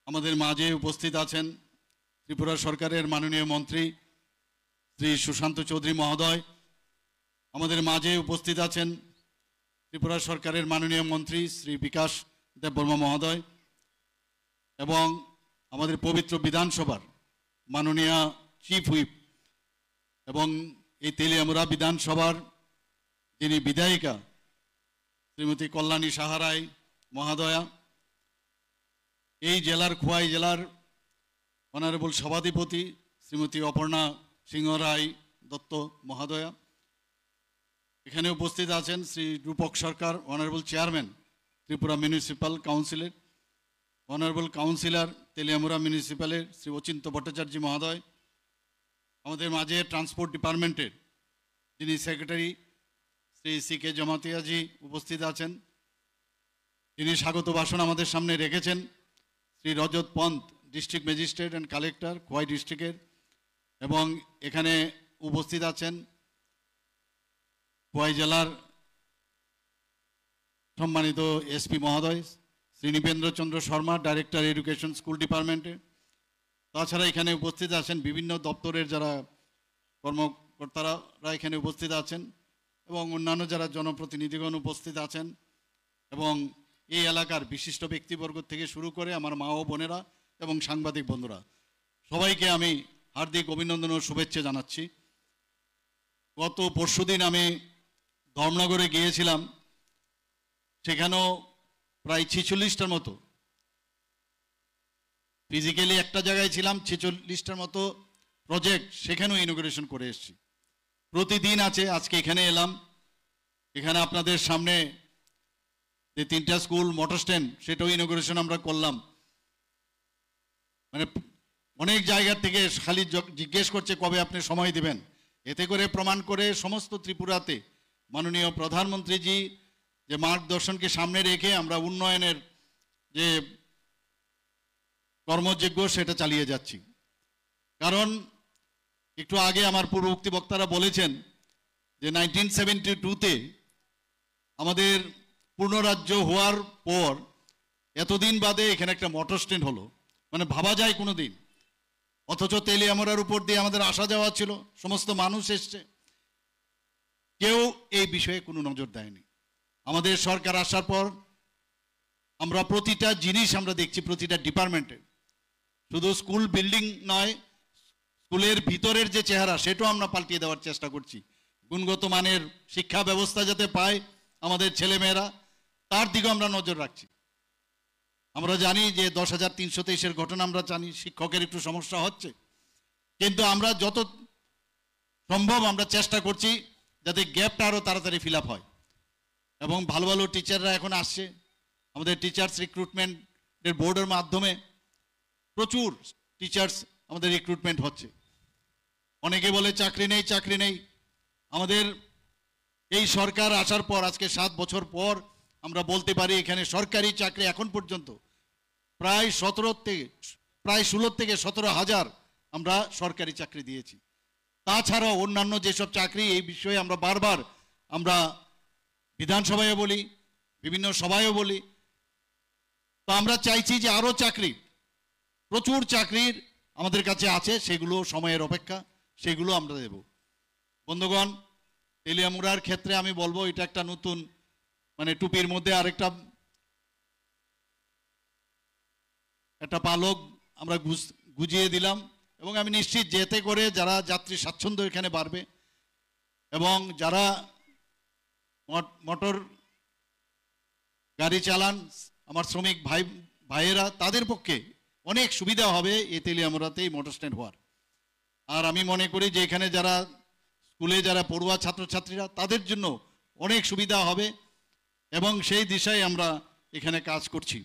আমাদের মাঝে উপস্থিত আছেন ত্রিপুরা সরকারের মাননীয় মন্ত্রী শ্রী সুশান্ত চৌধুরী মহোদয়। আমাদের মাঝে উপস্থিত আছেন ত্রিপুরা সরকারের মাননীয় মন্ত্রী শ্রী বিকাশ দেববর্মা মহোদয় এবং আমাদের পবিত্র বিধানসভার মাননীয় চিফ হুইপ এবং এই তেলিয়ামুড়া বিধানসভার যিনি বিধায়িকা শ্রীমতী কল্যাণী সাহা রায় মহোদয়া, এই জেলার খোয়াই জেলার অনারেবল সভাধিপতি শ্রীমতী অপর্ণা সিংহ রায় দত্ত মহোদয়া, এখানে উপস্থিত আছেন Shri Rupak Sarkar honourable chairman Tripura municipal কাউন্সিলের, অনারেবল কাউন্সিলর তেলিয়ামুড়া মিউনিসিপ্যালের শ্রী অচিন্ত ভট্টাচার্য মহোদয়, আমাদের মাঝে ট্রান্সপোর্ট ডিপার্টমেন্টের যিনি সেক্রেটারি শ্রী সি কে জমাতিয়াজি উপস্থিত আছেন, যিনি স্বাগত ভাষণ আমাদের সামনে রেখেছেন Shri Rajat Pant district magistrate and collector Khowai ডিস্ট্রিক্টের, এবং এখানে উপস্থিত আছেন খোয়াই জেলার সম্মানিত এসপি মহোদয় শ্রী নৃপেন্দ্র চন্দ্র শর্মা ডাইরেক্টর এডুকেশন স্কুল ডিপার্টমেন্টে। তাছাড়া এখানে উপস্থিত আছেন বিভিন্ন দপ্তরের যারা কর্মকর্তারা এখানে উপস্থিত আছেন এবং অন্যান্য যারা জনপ্রতিনিধিগণ উপস্থিত আছেন এবং এই এলাকার বিশিষ্ট ব্যক্তিবর্গ থেকে শুরু করে আমার মা ও বোনেরা এবং সাংবাদিক বন্ধুরা, সবাইকে আমি হার্দিক অভিনন্দন ও শুভেচ্ছা জানাচ্ছি। গত পরশুদিন আমি ধর্মনগরে গিয়েছিলাম, সেখানেও প্রায় 46টার মতো, ফিজিক্যালি একটা জায়গায় ছিলাম, 46টার মতো প্রজেক্ট সেখানেও ইনোগ্রেশন করে এসেছি। প্রতিদিন আছে, আজকে এখানে এলাম, এখানে আপনাদের সামনে যে 3টা স্কুল মোটর স্ট্যান্ড সেটাও ইনোগ্রেশন আমরা করলাম। মানে অনেক জায়গা থেকে খালি জিজ্ঞেস করছে কবে আপনি সময় দিবেন। এতে করে প্রমাণ করে সমস্ত ত্রিপুরাতে মাননীয় প্রধানমন্ত্রীজি যে মার্গদর্শনকে সামনে রেখে আমরা উন্নয়নের যে কর্মযজ্ঞ সেটা চালিয়ে যাচ্ছি। কারণ একটু আগে আমার পূর্ববর্তী বক্তারা বলেছেন যে 1972-তে আমাদের পূর্ণরাজ্য হওয়ার পর এতদিন বাদে এখানে একটা মোটর স্ট্যান্ড হলো, মানে ভাবা যায় কোনো দিন। অথচ তেলিয়ামুড়ার উপর দিয়ে আমাদের আসা যাওয়া ছিল, সমস্ত মানুষ এসছে, কেউ এই বিষয়ে কোনো নজর দেয়নি। আমাদের সরকার আসার পর আমরা প্রতিটা জিনিস আমরা দেখছি, প্রতিটা ডিপার্টমেন্টে, শুধু স্কুল বিল্ডিং নয়, স্কুলের ভিতরের যে চেহারা সেটাও আমরা পাল্টিয়ে দেওয়ার চেষ্টা করছি। গুণগত মানের শিক্ষা ব্যবস্থা যাতে পায় আমাদের ছেলেমেয়েরা, তার দিকেও আমরা নজর রাখছি। আমরা জানি যে 10,323-এর ঘটনা আমরা জানি, শিক্ষকের একটু সমস্যা হচ্ছে, কিন্তু আমরা যত সম্ভব আমরা চেষ্টা করছি যাতে গ্যাপটা আরও তাড়াতাড়ি ফিল আপ হয়। এবং ভালো ভালো টিচাররা এখন আসছে, আমাদের টিচার্স রিক্রুটমেন্টের বোর্ডের মাধ্যমে প্রচুর টিচার্স আমাদের রিক্রুটমেন্ট হচ্ছে। অনেকে বলে চাকরি নেই, চাকরি নেই। আমাদের এই সরকার আসার পর আজকে 7 বছর পর আমরা বলতে পারি এখানে সরকারি চাকরি এখন পর্যন্ত প্রায় 16 থেকে 17,000 আমরা সরকারি চাকরি দিয়েছি। তাছাড়াও অন্যান্য যেসব চাকরি, এই বিষয়ে আমরা বারবার আমরা বিধানসভায় বলি, বিভিন্ন সভায়ও বলি। তো আমরা চাইছি যে আরও চাকরি, প্রচুর চাকরির আমাদের কাছে আছে, সেগুলো সময়ের অপেক্ষা, সেগুলো আমরা দেব। বন্ধুগণ, তেলিয়ামুড়ার ক্ষেত্রে আমি বলবো এটা একটা নতুন, মানে টুপির মধ্যে আরেকটা একটা পালক আমরা গুজিয়ে দিলাম, এবং আমি নিশ্চিত যে এতে করে যারা যাত্রী স্বাচ্ছন্দ্য এখানে বাড়বে এবং যারা মোটর গাড়ি চালান আমার শ্রমিক ভাইয়েরা, তাদের পক্ষে অনেক সুবিধা হবে এই তেলিয়ামুড়াতে এই মোটর স্ট্যান্ড হওয়ার। আর আমি মনে করি যে এখানে যারা স্কুলে যারা পড়ুয়া ছাত্রছাত্রীরা, তাদের জন্য অনেক সুবিধা হবে এবং সেই দিশায় আমরা এখানে কাজ করছি।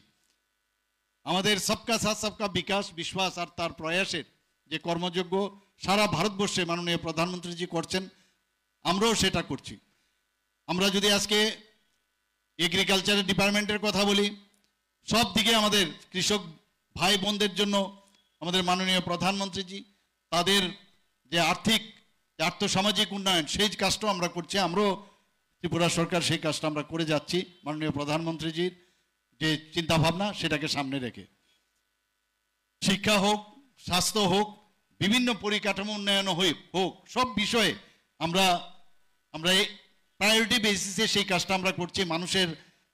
আমাদের সবকা সাথ সবকা বিকাশ বিশ্বাস আর তার প্রয়াসের যে কর্মযজ্ঞ সারা ভারতবর্ষে মাননীয় প্রধানমন্ত্রীজি করছেন, আমরাও সেটা করছি। আমরা যদি আজকে এগ্রিকালচারের ডিপার্টমেন্টের কথা বলি, সব দিকে আমাদের কৃষক ভাই বোনদের জন্য আমাদের মাননীয় প্রধানমন্ত্রীজি তাদের যে আর্থসামাজিক উন্নয়ন সেই কাজটাও আমরা করছি। আমরাও ত্রিপুরা সরকার সেই কাজটা আমরা করে যাচ্ছি মাননীয় প্রধানমন্ত্রীজির যে চিন্তাভাবনা সেটাকে সামনে রেখে। শিক্ষা হোক, স্বাস্থ্য হোক, বিভিন্ন পরিকাঠামো উন্নয়ন হোক, সব বিষয়ে আমরা প্রায়োরিটি বেসিসে সেই কাজটা আমরা করছি। মানুষের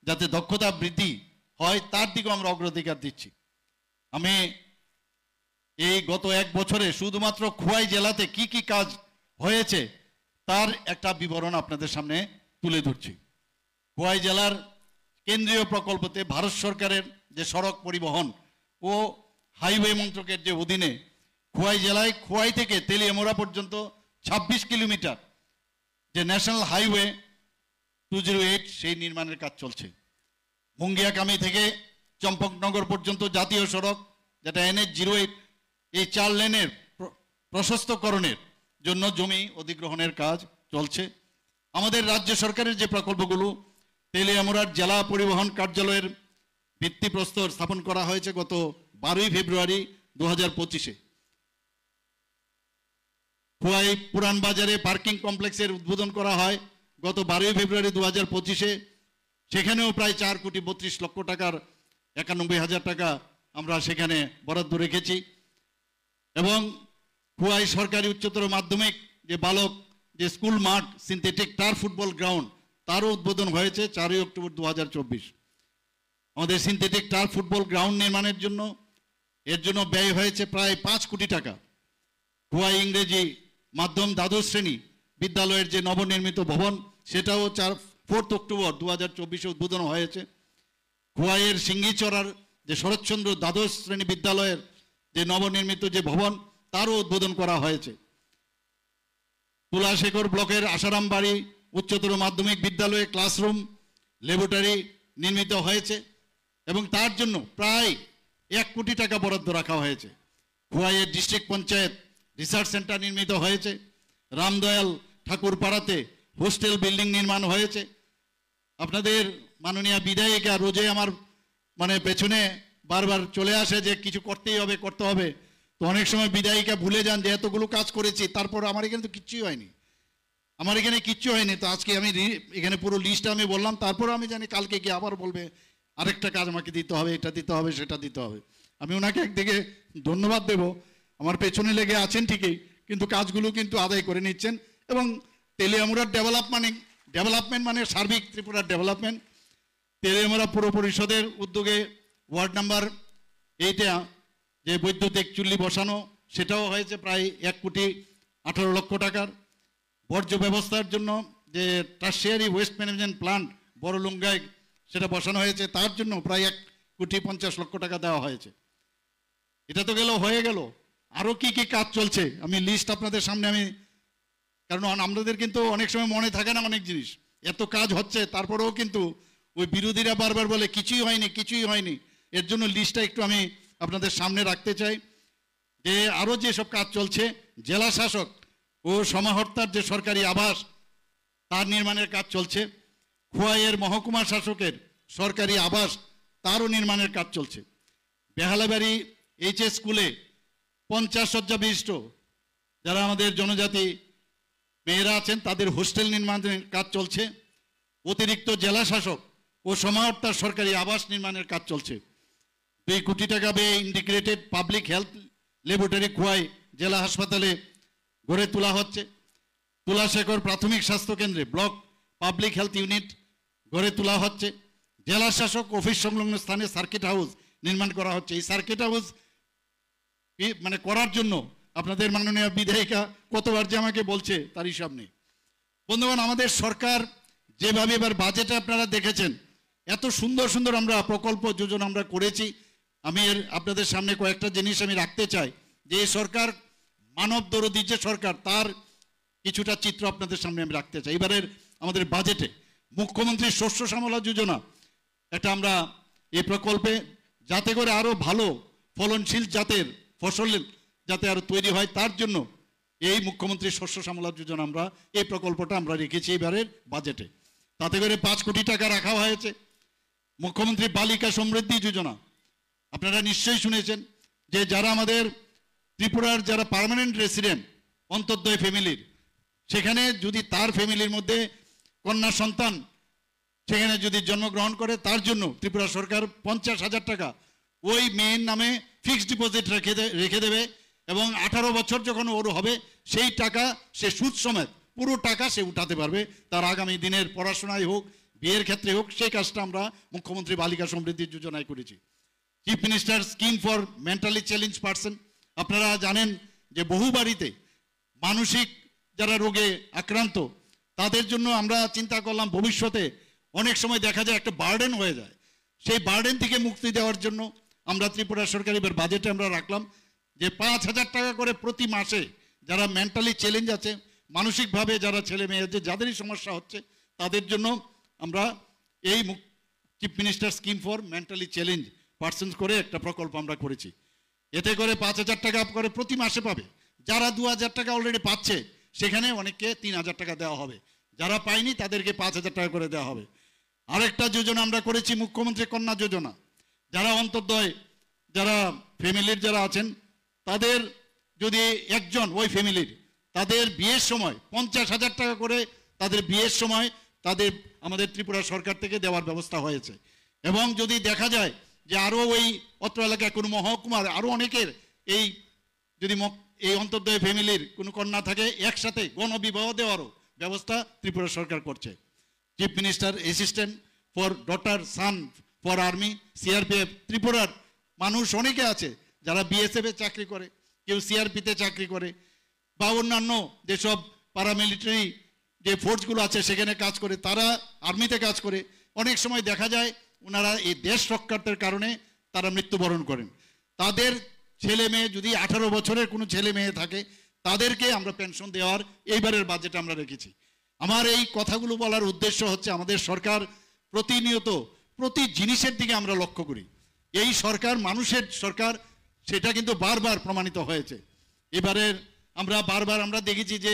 যাতে দক্ষতা বৃদ্ধি হয় তার দিকেও আমরা অগ্রাধিকার দিচ্ছি। আমি এই গত 1 বছরে শুধুমাত্র খোয়াই জেলাতে কি কি কাজ হয়েছে তার একটা বিবরণ আপনাদের সামনে তুলে ধরছি। খোয়াই জেলার কেন্দ্রীয় প্রকল্পতে ভারত সরকারের যে সড়ক পরিবহন ও হাইওয়ে মন্ত্রকের যে অধীনে খোয়াই জেলায় খোয়াই থেকে তেলিয়ামুড়া পর্যন্ত 26 কিলোমিটার যে ন্যাশনাল হাইওয়ে 208 সেই নির্মাণের কাজ চলছে। মুঙ্গিয়াকামি থেকে চম্পকনগর পর্যন্ত জাতীয় সড়ক যেটা NH 08 এই 4 লেনের প্রশস্তকরণের জন্য জমি অধিগ্রহণের কাজ চলছে। আমাদের রাজ্য সরকারের যে প্রকল্পগুলো, তেলিয়ামুড়ার জেলা পরিবহন কার্যালয়ের ভিত্তিপ্রস্তর স্থাপন করা হয়েছে গত 12 ফেব্রুয়ারি 2025-এ। খোয়াই পুরান বাজারে পার্কিং কমপ্লেক্সের উদ্বোধন করা হয় গত 12 ফেব্রুয়ারি 2025-এ। সেখানেও প্রায় 4 কোটি 32 লক্ষ টাকার 91,000 টাকা আমরা সেখানে বরাদ্দ রেখেছি। এবং খোয়াই সরকারি উচ্চতর মাধ্যমিক যে স্কুল মাঠ সিনথেটিক টার্ফ ফুটবল গ্রাউন্ড তারও উদ্বোধন হয়েছে 4 অক্টোবর 2024। আমাদের সিনথেটিক টার্ফ ফুটবল গ্রাউন্ড নির্মাণের জন্য ব্যয় হয়েছে প্রায় 5 কোটি টাকা। খোয়াই ইংরেজি মাধ্যম দ্বাদশ শ্রেণী বিদ্যালয়ের যে নবনির্মিত ভবন সেটাও 4 অক্টোবর 2024-এ উদ্বোধন হয়েছে। খোয়াইয়ের সিঙ্গিচড়ার যে শরৎচন্দ্র দ্বাদশ শ্রেণী বিদ্যালয়ের যে নবনির্মিত যে ভবন তারও উদ্বোধন করা হয়েছে। তুলাশেখর ব্লকের আসারামবাড়ি উচ্চতর মাধ্যমিক বিদ্যালয়ে ক্লাসরুম ল্যাবরেটরি নির্মিত হয়েছে এবং তার জন্য প্রায় 1 কোটি টাকা বরাদ্দ রাখা হয়েছে। খোয়াইয়ের ডিস্ট্রিক্ট পঞ্চায়েত রিসার্চ সেন্টার নির্মিত হয়েছে। রামদয়াল ঠাকুরপাড়াতে হোস্টেল বিল্ডিং নির্মাণ হয়েছে। আপনাদের মাননীয় বিধায়িকা রোজে আমার পেছনে বারবার চলে আসে যে কিছু করতে হবে, তো অনেক সময় বিধায়িকা ভুলে যান যে এতগুলো কাজ করেছি, তারপর আমার এখানে তো কিচ্ছুই হয়নি। তো আজকে আমি এখানে পুরো লিস্টটা আমি বললাম, তারপর আমি জানি কালকে কি আবার বলবে আরেকটা কাজ আমাকে দিতে হবে, এটা দিতে হবে, সেটা দিতে হবে। আমি ওনাকে একদিকে ধন্যবাদ দেব, আমার পেছনে লেগে আছেন ঠিকই, কিন্তু কাজগুলো কিন্তু আদায় করে নিচ্ছেন। এবং তেলিয়ামুড়ার ডেভেলপমেন্ট মানে সার্বিক ত্রিপুরার ডেভেলপমেন্ট। তেলিয়ামুড়া পৌর পরিষদের উদ্যোগে ওয়ার্ড নাম্বার 8-এ যে বৈদ্যুতিক চুল্লি বসানো সেটাও হয়েছে প্রায় 1 কোটি 18 লক্ষ টাকার। বর্জ্য ব্যবস্থার জন্য যে টার্সিয়ারি ওয়েস্ট ম্যানেজমেন্ট প্ল্যান্ট বড়লুঙ্গায় সেটা বসানো হয়েছে, তার জন্য প্রায় 1 কোটি 50 লক্ষ টাকা দেওয়া হয়েছে। এটা তো হয়ে গেল, আরও কি কি কাজ চলছে আমি লিস্ট আপনাদের সামনে কারণ আমাদের কিন্তু অনেক সময় মনে থাকে না অনেক জিনিস, এত কাজ হচ্ছে তারপরেও কিন্তু ওই বিরোধীরা বারবার বলে কিছুই হয়নি। এর জন্য লিস্টটা একটু আমি আপনাদের সামনে রাখতে চাই যে আরও যেসব কাজ চলছে। জেলা শাসক ও সমাহর্তার যে সরকারি আবাস তার নির্মাণের কাজ চলছে। খোয়াইয়ের মহকুমা শাসকের সরকারি আবাস তারও নির্মাণের কাজ চলছে। বেহালাবাড়ি HS স্কুলে 50 শয্যা বিশিষ্ট যারা আমাদের জনজাতি মেয়েরা আছেন তাদের হোস্টেল নির্মাণের কাজ চলছে। অতিরিক্ত জেলা শাসক ও সমাহর্তার সরকারি আবাস নির্মাণের কাজ চলছে। 2 কোটি টাকা ব্যয়ে integrated public health laboratory Khowai জেলা হাসপাতালে গড়ে তোলা হচ্ছে। তুলাশেখর প্রাথমিক স্বাস্থ্য কেন্দ্রে ব্লক পাবলিক হেলথ ইউনিট গড়ে তোলা হচ্ছে। জেলা শাসক অফিস সংলগ্ন স্থানে সার্কিট হাউস নির্মাণ করা হচ্ছে। এই সার্কিট হাউস করার জন্য আপনাদের মাননীয় বিধায়িকা কতবার যে আমাকে বলছে তার হিসাব নেই। বন্ধুগণ, আমাদের সরকার যেভাবে এবার বাজেটে আপনারা দেখেছেন এত সুন্দর আমরা প্রকল্প যোজনা আমরা করেছি। আমি আপনাদের সামনে কয়েকটা জিনিস আমি রাখতে চাই যে এই সরকার মানব দরদী যে সরকার তার কিছুটা চিত্র আপনাদের সামনে আমি রাখতে চাই। এবারের আমাদের বাজেটে মুখ্যমন্ত্রী শস্য শ্যামলা যোজনা এটা আমরা এই প্রকল্পে যাতে করে আরও ভালো ফলনশীল জাতের ফসল যাতে আরও তৈরি হয় তার জন্য এই মুখ্যমন্ত্রী শস্য শ্যামলা যোজনা আমরা এই প্রকল্পটা আমরা রেখেছি এবারের বাজেটে। তাতে করে 5 কোটি টাকা রাখা হয়েছে। মুখ্যমন্ত্রী বালিকা সমৃদ্ধি যোজনা আপনারা নিশ্চয়ই শুনেছেন যে যারা আমাদের ত্রিপুরার যারা পার্মানেন্ট রেসিডেন্ট অন্তর্দয় ফ্যামিলির সেখানে যদি তার ফ্যামিলির মধ্যে কন্যা সন্তান সেখানে যদি জন্মগ্রহণ করে তার জন্য ত্রিপুরা সরকার 50,000 টাকা ওই মেয়ের নামে ফিক্সড ডিপোজিট রেখে দেবে এবং 18 বছর যখন ওর হবে সেই টাকা সে সুদ সমেত পুরো টাকা সে উঠাতে পারবে, তার আগামী দিনের পড়াশোনায় হোক, বিয়ের ক্ষেত্রে হোক। সেই কাজটা আমরা মুখ্যমন্ত্রী বালিকা সমৃদ্ধি যোজনায় করেছি। Chief minister scheme for mentally challenge person, আপনারা জানেন যে বহু বাড়িতে মানসিক যারা রোগে আক্রান্ত তাদের জন্য আমরা চিন্তা করলাম ভবিষ্যতে অনেক সময় দেখা যায় একটা বার্ডেন হয়ে যায়, সেই বার্ডেন থেকে মুক্তি দেওয়ার জন্য আমরা ত্রিপুরা সরকারি বাজেটে আমরা রাখলাম যে 5,000 টাকা করে প্রতি মাসে যারা মেন্টালি চ্যালেঞ্জ আছে, মানসিকভাবে যারা ছেলে মেয়ে আছে, যাদেরই সমস্যা হচ্ছে তাদের জন্য আমরা এই chief minister scheme for mentally challenge person করে একটা প্রকল্প আমরা করেছি। এতে করে 5,000 টাকা করে প্রতি মাসে পাবে। যারা 2,000 টাকা অলরেডি পাচ্ছে সেখানে অনেককে 3,000 টাকা দেওয়া হবে, যারা পায়নি তাদেরকে 5,000 টাকা করে দেওয়া হবে। আরেকটা যোজনা আমরা করেছি মুখ্যমন্ত্রী কন্যা যোজনা, যারা অন্তর্দয় যারা ফ্যামিলির যারা আছেন তাদের যদি একজন ওই ফ্যামিলির তাদের বিয়ের সময় 50,000 টাকা করে তাদের বিয়ের সময় তাদের আমাদের ত্রিপুরা সরকার থেকে দেওয়ার ব্যবস্থা হয়েছে। এবং যদি দেখা যায় যে আরও ওই অত্র এলাকায় কোনো মহকুমার আরও অনেকের এই যদি এই অন্তর্দয় ফ্যামিলির কোনো কন্যা থাকে একসাথে গণবিবাহ দেওয়ারও ব্যবস্থা ত্রিপুরা সরকার করছে। Chief minister assistant for daughter son for army CRPF, ত্রিপুরার মানুষ অনেকে আছে যারা বিএসএফে চাকরি করে, কেউ সিআরপিতে চাকরি করে বা অন্যান্য যেসব প্যারামিলিটারি যে ফোর্সগুলো আছে সেখানে কাজ করে, তারা আর্মিতে কাজ করে। অনেক সময় দেখা যায় ওনারা এই দেশ রক্ষার্থের কারণে তারা মৃত্যুবরণ করেন। তাদের ছেলে মেয়ে যদি 18 বছরের কোনো ছেলে মেয়ে থাকে তাদেরকে আমরা পেনশন দেওয়ার এইবারের বাজেটে আমরা রেখেছি। আমার এই কথাগুলো বলার উদ্দেশ্য হচ্ছে আমাদের সরকার প্রতিনিয়ত প্রতি জিনিসের দিকে আমরা লক্ষ্য করি। এই সরকার মানুষের সরকার, সেটা কিন্তু বারবার প্রমাণিত হয়েছে। এবারের আমরা বারবার আমরা দেখেছি যে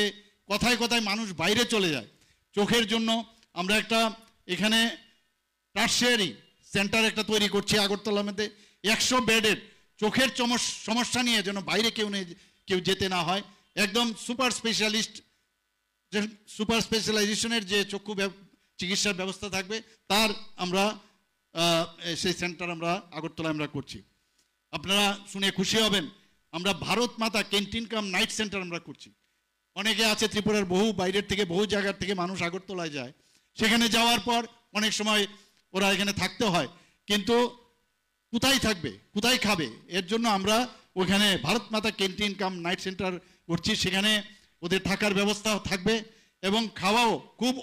কথায় কথায় মানুষ বাইরে চলে যায় চোখের জন্য। আমরা একটা এখানে টার্সিয়ারি সেন্টার একটা তৈরি করছি আগরতলার মধ্যে, 100 বেডের চোখের সমস্যা নিয়ে যেন বাইরে কেউ যেতে না হয়। একদম সুপার স্পেশালাইজেশনের যে চক্ষু চিকিৎসার ব্যবস্থা থাকবে তার আমরা সেই সেন্টার আমরা আগরতলায় আমরা করছি। আপনারা শুনে খুশি হবেন, আমরা ভারত মাতা ক্যান্টিন কাম নাইট সেন্টার আমরা করছি। অনেকে আছে ত্রিপুরার বহু বাইরের থেকে বহু জায়গার থেকে মানুষ আগরতলায় যায়, সেখানে যাওয়ার পর অনেক সময় ওরা এখানে থাকতে হয়, কিন্তু কোথায় থাকবে কোথায় খাবে, এর জন্য আমরা ওখানে ভারত মাতা ক্যান্টিন কাম নাইট সেন্টার করছি। সেখানে ওদের থাকার ব্যবস্থা থাকবে এবং খাওয়াও খুব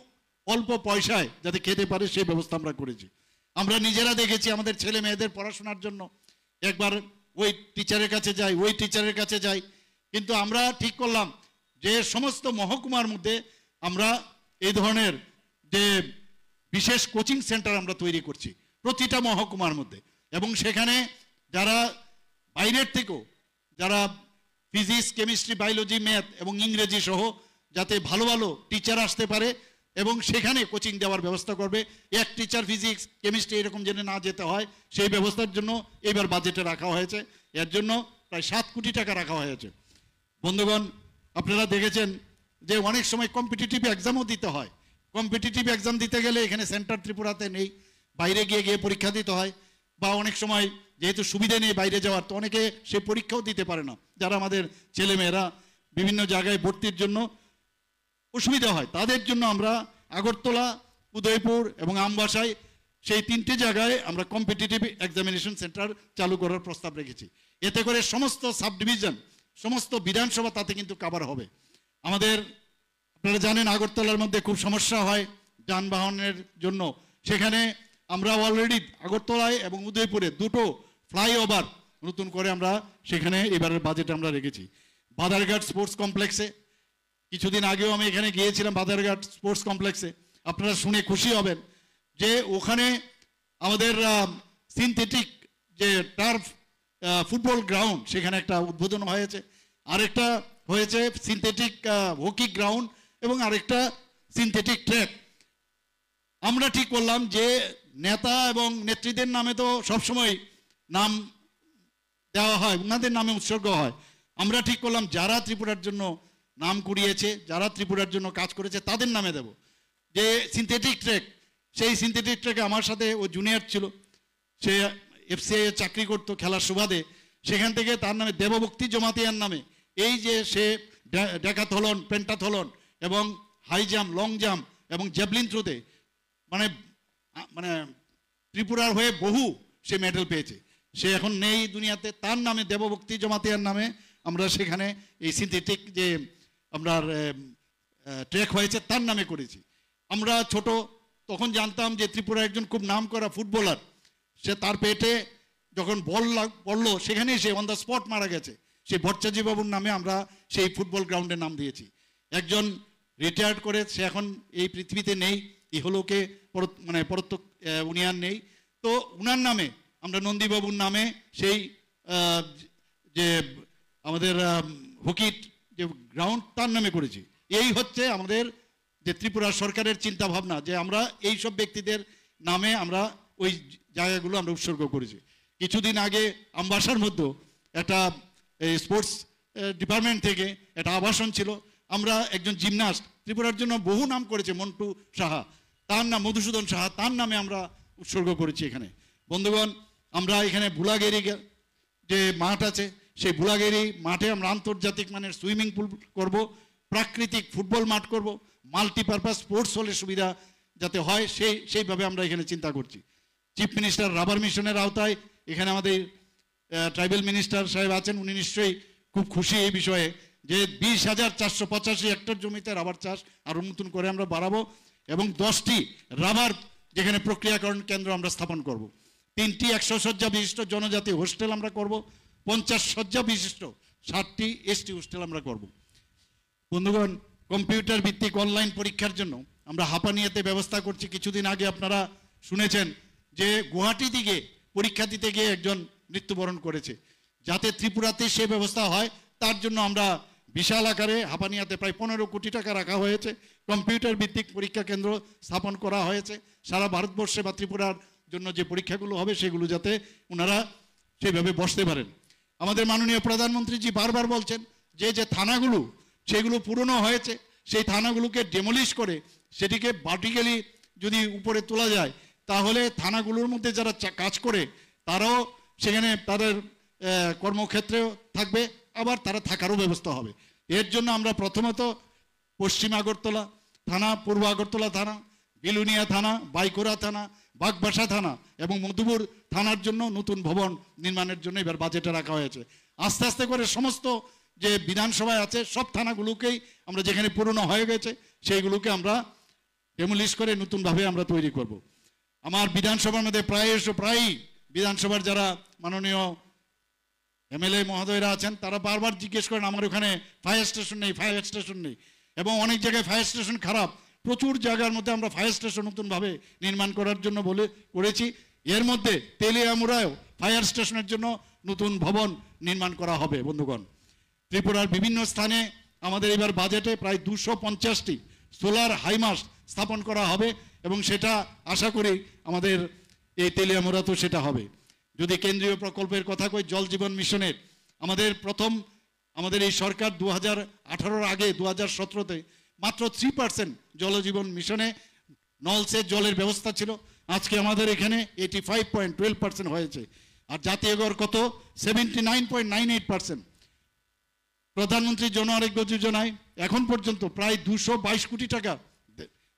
অল্প পয়সায় যাতে খেতে পারে সেই ব্যবস্থা আমরা করেছি। আমরা নিজেরা দেখেছি আমাদের ছেলে মেয়েদের পড়াশোনার জন্য একবার ওই টিচারের কাছে যাই, কিন্তু আমরা ঠিক করলাম যে সমস্ত মহকুমার মধ্যে আমরা এই ধরনের যে বিশেষ কোচিং সেন্টার আমরা তৈরি করছি প্রতিটা মহকুমার মধ্যে, এবং সেখানে যারা বাইরের থেকেও যারা ফিজিক্স কেমিস্ট্রি বায়োলজি ম্যাথ এবং ইংরেজি সহ যাতে ভালো ভালো টিচার আসতে পারে এবং সেখানে কোচিং দেওয়ার ব্যবস্থা করবে। এক টিচার ফিজিক্স কেমিস্ট্রি এরকম যেন না যেতে হয় সেই ব্যবস্থার জন্য এবার বাজেটে রাখা হয়েছে। এর জন্য প্রায় 7 কোটি টাকা রাখা হয়েছে। বন্ধুগণ, আপনারা দেখেছেন যে অনেক সময় কম্পিটিটিভ এক্সামও দিতে হয়। কম্পিটিটিভ এক্সাম দিতে গেলে এখানে সেন্টার ত্রিপুরাতে নেই, বাইরে গিয়ে পরীক্ষা দিতে হয়, বা অনেক সময় যেহেতু সুবিধা নেই বাইরে যাওয়ার, তো অনেকে সে পরীক্ষাও দিতে পারে না। যারা আমাদের ছেলেমেয়েরা বিভিন্ন জায়গায় ভর্তির জন্য অসুবিধা হয় তাদের জন্য আমরা আগরতলা, উদয়পুর এবং আমবাসায় সেই 3টে জায়গায় আমরা কম্পিটিটিভ এক্সামিনেশন সেন্টার চালু করার প্রস্তাব রেখেছি। এতে করে সমস্ত সাব ডিভিশন সমস্ত বিধানসভা তাতে কিন্তু কভার হবে। আমাদের আপনারা জানেন আগরতলার মধ্যে খুব সমস্যা হয় যানবাহনের জন্য, সেখানে আমরা অলরেডি আগরতলায় এবং উদয়পুরে 2টো ফ্লাইওভার নতুন করে আমরা সেখানে এবারের বাজেটে আমরা রেখেছি। বাদারঘাট স্পোর্টস কমপ্লেক্সে কিছুদিন আগেও আমি এখানে গিয়েছিলাম, বাদারঘাট স্পোর্টস কমপ্লেক্সে। আপনারা শুনে খুশি হবেন যে ওখানে আমাদের সিনথেটিক যে টার্ফ ফুটবল গ্রাউন্ড সেখানে একটা উদ্বোধন হয়েছে, আরেকটা হয়েছে সিনথেটিক হকি গ্রাউন্ড এবং আরেকটা সিনথেটিক ট্র্যাক। আমরা ঠিক করলাম যে নেতা এবং নেত্রীদের নামে তো সবসময় নাম দেওয়া হয়, ওনাদের নামে উৎসর্গ হয়। আমরা ঠিক করলাম যারা ত্রিপুরার জন্য নাম কুড়িয়েছে, যারা ত্রিপুরার জন্য কাজ করেছে তাদের নামে দেব। যে সিনথেটিক ট্র্যাক, সেই সিনথেটিক ট্র্যাকে আমার সাথে ও জুনিয়র ছিল, সে এফসিআই চাকরি করতো খেলার সুবাদে। সেখান থেকে তার নামে দেবভক্তি জমাতিয়ার নামে এই যে সে ডেকাথলন, পেন্টাথলন এবং হাই জাম্প, লং জাম্প এবং জ্যাভলিন থ্রোতে মানে মানে ত্রিপুরার হয়ে বহু সে মেডেল পেয়েছে। সে এখন নেই দুনিয়াতে, তার নামে দেবভক্তি জমাতিয়ার নামে আমরা সেখানে এই সিনথেটিক যে আপনার ট্র্যাক হয়েছে তার নামে করেছি। আমরা ছোট তখন জানতাম যে ত্রিপুরা একজন খুব নাম করা ফুটবলার, সে তার পেটে যখন বল পড়লো সেখানেই সে অন দ্য স্পট মারা গেছে। সেই ভট্টাচার্য বাবুর নামে আমরা সেই ফুটবল গ্রাউন্ডের নাম দিয়েছি। একজন রিটায়ার্ড করে সে এখন এই পৃথিবীতে নেই, ইহলোকে মানে পরত্তক উনি আর নেই, তো উনার নামে আমরা নন্দীবাবুর নামে সেই যে আমাদের হকির যে গ্রাউন্ড তার নামে করেছি। এই হচ্ছে আমাদের যে ত্রিপুরা সরকারের চিন্তা ভাবনা, যে আমরা এই সব ব্যক্তিদের নামে আমরা ওই জায়গাগুলো আমরা উৎসর্গ করেছি। কিছুদিন আগে আমবাসার মধ্যে একটা স্পোর্টস ডিপার্টমেন্ট থেকে একটা আবাসন ছিল, আমরা একজন জিমনাস্ট ত্রিপুরার জন্য বহু নাম করেছে মন্টু সাহা, তার নাম মধুসূদন সাহা, তার নামে আমরা উৎসর্গ করেছি এখানে। বন্ধুগণ, আমরা এখানে বুলাগেরি যে মাঠ আছে সেই বুলাগেরি মাঠে আমরা আন্তর্জাতিক মানের সুইমিং পুল করব, প্রাকৃতিক ফুটবল মাঠ করব, মাল্টিপারপাস স্পোর্টস হলে সুবিধা যাতে হয় সেইভাবে আমরা এখানে চিন্তা করছি। চিফ মিনিস্টার রাবার মিশনের আওতায় এখানে আমাদের ট্রাইবেল মিনিস্টার সাহেব আছেন, উনি নিশ্চয়ই খুব খুশি এই বিষয়ে যে 20,485 হেক্টর জমিতে রাবার চাষ আরও নতুন করে আমরা বাড়াবো এবং 10টি রাবার যেখানে প্রক্রিয়াকরণ কেন্দ্র আমরা স্থাপন করব। 3টি 100 শয্যা বিশিষ্ট জনজাতি হোস্টেল আমরা করব, 50 শয্যা বিশিষ্ট 60টি এসটি হোস্টেল আমরা করব। বন্ধুগণ, কম্পিউটার ভিত্তিক অনলাইন পরীক্ষার জন্য আমরা হাঁপানিয়াতে ব্যবস্থা করছি। কিছুদিন আগে আপনারা শুনেছেন যে গুয়াহাটি থেকে পরীক্ষা দিতে গিয়ে একজন মৃত্যুবরণ করেছে। যাতে ত্রিপুরাতে সে ব্যবস্থা হয় তার জন্য আমরা বিশাল আকারে হাঁপানিয়াতে প্রায় 15 কোটি টাকা রাখা হয়েছে। কম্পিউটার ভিত্তিক পরীক্ষা কেন্দ্র স্থাপন করা হয়েছে সারা ভারতবর্ষে বা ত্রিপুরার জন্য যে পরীক্ষাগুলো হবে সেগুলো যাতে ওনারা সেইভাবে বসতে পারেন। আমাদের মাননীয় প্রধানমন্ত্রীজি বারবার বলছেন যে যে থানাগুলো সেগুলো পুরনো হয়েছে সেই থানাগুলোকে ডেমোলিশ করে সেটিকে ভার্টিক্যালি যদি উপরে তোলা যায় তাহলে থানাগুলোর মধ্যে যারা কাজ করে তারাও সেখানে তাদের কর্মক্ষেত্রেও থাকবে, আবার তারা থাকারও ব্যবস্থা হবে। এর জন্য আমরা প্রথমত পশ্চিম আগরতলা থানা, পূর্ব আগরতলা থানা, বিলুনিয়া থানা, বাইকোরা থানা, বাগবাসা থানা এবং মধুপুর থানার জন্য নতুন ভবন নির্মাণের জন্য এবার বাজেটে রাখা হয়েছে। আস্তে আস্তে করে সমস্ত যে বিধানসভায় আছে সব থানাগুলোকেই আমরা যেখানে পুরনো হয়ে গেছে সেইগুলোকে আমরা ডেমোলিশ করে নতুনভাবে আমরা তৈরি করব। আমার বিধানসভার মধ্যে প্রায়ই বিধানসভার যারা মাননীয় এমএলএ মহোদয়রা আছেন তারা বারবার জিজ্ঞেস করেন আমার ওখানে ফায়ার স্টেশন নেই এবং অনেক জায়গায় ফায়ার স্টেশন খারাপ। প্রচুর জায়গার মধ্যে আমরা ফায়ার স্টেশন নতুনভাবে নির্মাণ করার জন্য করেছি। এর মধ্যে তেলিয়ামুড়ায়ও ফায়ার স্টেশনের জন্য নতুন ভবন নির্মাণ করা হবে। বন্ধুগণ, ত্রিপুরার বিভিন্ন স্থানে আমাদের এবার বাজেটে প্রায় 250টি সোলার হাইমাস্ট স্থাপন করা হবে এবং সেটা আশা করি আমাদের এই তেলিয়ামুড়াতেও সেটা হবে। যদি কেন্দ্রীয় প্রকল্পের কথা কই, জল জীবন মিশনের আমাদের এই সরকার 2018 আগে 2017-তে মাত্র 3% জলজীবন মিশনে নলসের জলের ব্যবস্থা ছিল। আজকে আমাদের এখানে 85.12% হয়েছে, আর জাতীয় গড় কত 79.98%। প্রধানমন্ত্রী জন আরোগ্য যোজনায় এখন পর্যন্ত প্রায় 222 কোটি টাকা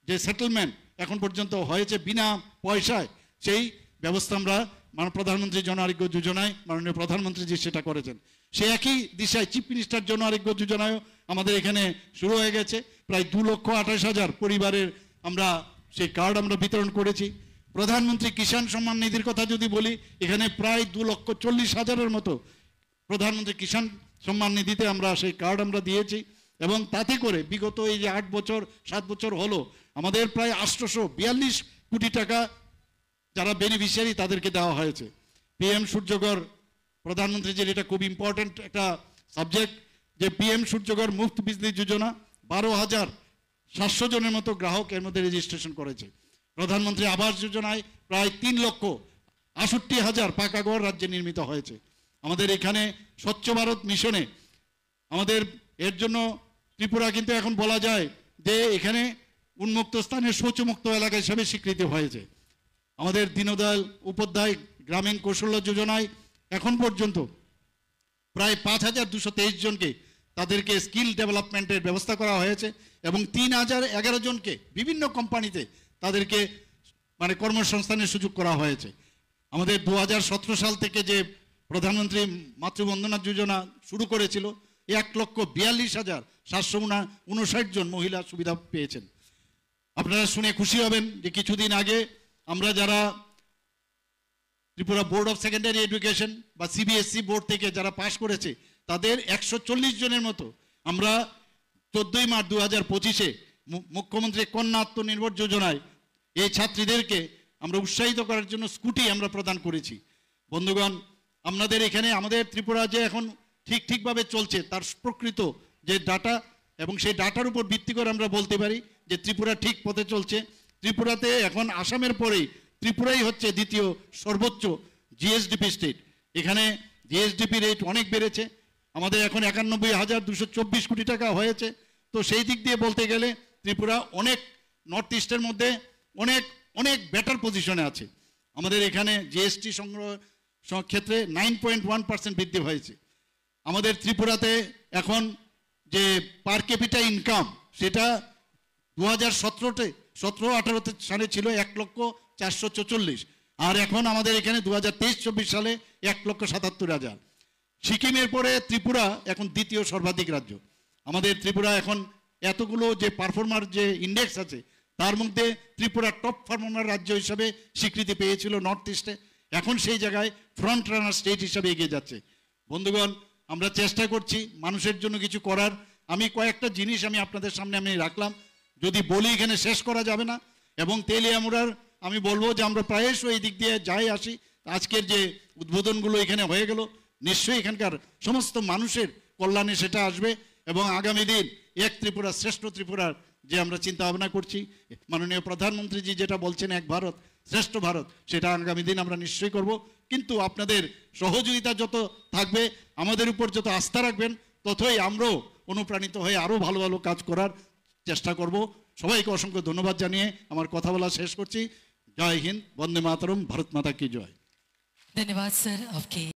যে সেটেলমেন্ট এখন পর্যন্ত হয়েছে বিনা পয়সায়, সেই ব্যবস্থা আমরা প্রধানমন্ত্রী জন আরোগ্য যোজনায় মাননীয় প্রধানমন্ত্রীজি সেটা করেছেন। সে একই দিশায় চিফ মিনিস্টার জন আরোগ্য যোজনায়ও আমাদের এখানে শুরু হয়ে গেছে। প্রায় 2,28,000 পরিবারের আমরা সেই কার্ড আমরা বিতরণ করেছি। প্রধানমন্ত্রী কিষাণ সম্মান নিধির কথা যদি বলি, এখানে প্রায় 2,40,000-এর মতো প্রধানমন্ত্রী কিষাণ সম্মান নিধিতে আমরা সেই কার্ড আমরা দিয়েছি এবং তাতে করে বিগত এই যে 7 বছর হলো আমাদের প্রায় 842 কোটি টাকা যারা বেনিফিশিয়ারি তাদেরকে দেওয়া হয়েছে। পিএম সূর্যঘর প্রধানমন্ত্রীজির এটা খুব ইম্পর্টেন্ট একটা সাবজেক্ট যে পিএম সূর্যঘর মুফত বিজলি যোজনা 12,700 জনের মতো গ্রাহক এর মধ্যে রেজিস্ট্রেশন করেছে। প্রধানমন্ত্রী আবাস যোজনায় প্রায় 3,68,000 পাকা ঘর রাজ্যে নির্মিত হয়েছে। আমাদের এখানে স্বচ্ছ ভারত মিশনে আমাদের এর জন্য ত্রিপুরা কিন্তু এখন বলা যায় যে এখানে উন্মুক্ত স্থানে শৌচমুক্ত এলাকা হিসেবে স্বীকৃতি হয়েছে। আমাদের দীনদয়াল উপাধ্যায় গ্রামীণ কৌশল্য যোজনায় এখন পর্যন্ত প্রায় 5223 জনকে তাদেরকে স্কিল ডেভেলপমেন্টের ব্যবস্থা করা হয়েছে এবং 3011 জনকে বিভিন্ন কোম্পানিতে তাদেরকে মানে কর্মসংস্থানের সুযোগ করা হয়েছে। আমাদের 2017 সাল থেকে যে প্রধানমন্ত্রী মাতৃবন্দনা যোজনা শুরু করেছিল, 1,42,759 জন মহিলা সুবিধা পেয়েছেন। আপনারা শুনে খুশি হবেন যে কিছুদিন আগে আমরা যারা Tripura board of secondary education বা সিবিএসসি বোর্ড থেকে যারা পাশ করেছে তাদের 140 জনের মতো আমরা 14 মার্চ 2025-এ মুখ্যমন্ত্রী কন্যা আত্মনির্ভর যোজনায় এই ছাত্রীদেরকে আমরা উৎসাহিত করার জন্য স্কুটি আমরা প্রদান করেছি। বন্ধুগণ, আপনাদের এখানে আমাদের ত্রিপুরা যে এখন ঠিকভাবে চলছে তার প্রকৃত যে ডাটা এবং সেই ডাটার উপর ভিত্তি করে আমরা বলতে পারি যে ত্রিপুরা ঠিক পথে চলছে। ত্রিপুরাতে এখন আসামের পরেই ত্রিপুরাই হচ্ছে দ্বিতীয় সর্বোচ্চ জিএসডিপি স্টেট। এখানে জিএসডিপি রেট অনেক বেড়েছে, আমাদের এখন 91,224 কোটি টাকা হয়েছে। তো সেই দিক দিয়ে বলতে গেলে ত্রিপুরা অনেক নর্থ ইস্টের মধ্যে অনেক অনেক বেটার পজিশনে আছে। আমাদের এখানে জিএসটি সংগ্রহ ক্ষেত্রে 9.1% বৃদ্ধি হয়েছে। আমাদের ত্রিপুরাতে এখন যে পার ক্যাপিটা ইনকাম সেটা 2017-18 সালে ছিল 1,04,44, আর এখন আমাদের এখানে 2023-24 সালে 1,77,000। সিকিমের পরে ত্রিপুরা এখন দ্বিতীয় সর্বাধিক রাজ্য। আমাদের ত্রিপুরা এখন এতগুলো যে পারফর্মার যে ইন্ডেক্স আছে তার মধ্যে ত্রিপুরা টপ পারফর্মার রাজ্য হিসাবে স্বীকৃতি পেয়েছিল নর্থ ইস্টে, এখন সেই জায়গায় ফ্রন্ট রানার স্টেট হিসাবে এগিয়ে যাচ্ছে। বন্ধুগণ, আমরা চেষ্টা করছি মানুষের জন্য কিছু করার। আমি কয়েকটা জিনিস আপনাদের সামনে আমি রাখলাম, যদি বলি এখানে শেষ করা যাবে না। এবং তেলিয়ামুড়ার আমি বলবো যে আমরা প্রায়শই এই দিক দিয়ে যাই আসি, আজকের যে উদ্বোধনগুলো এখানে হয়ে গেল নিশ্চয়ই এখানকার সমস্ত মানুষের কল্যাণে সেটা আসবে এবং আগামী দিন এক ত্রিপুরা শ্রেষ্ঠ ত্রিপুরার যে আমরা চিন্তা ভাবনা করছি, মাননীয় প্রধানমন্ত্রীজি যেটা বলছেন এক ভারত শ্রেষ্ঠ ভারত, সেটা আগামী দিন আমরা নিশ্চয়ই করব। কিন্তু আপনাদের সহযোগিতা যত থাকবে, আমাদের উপর যত আস্থা রাখবেন, ততই আমরাও অনুপ্রাণিত হয়ে আরও ভালো ভালো কাজ করার চেষ্টা করব। সবাইকে অসংখ্য ধন্যবাদ জানিয়ে আমার কথা বলা শেষ করছি। জয় হিন্দ, বন্দে মাতরম, ভারত মাতা কি জয়। धन्यवाद सर आपके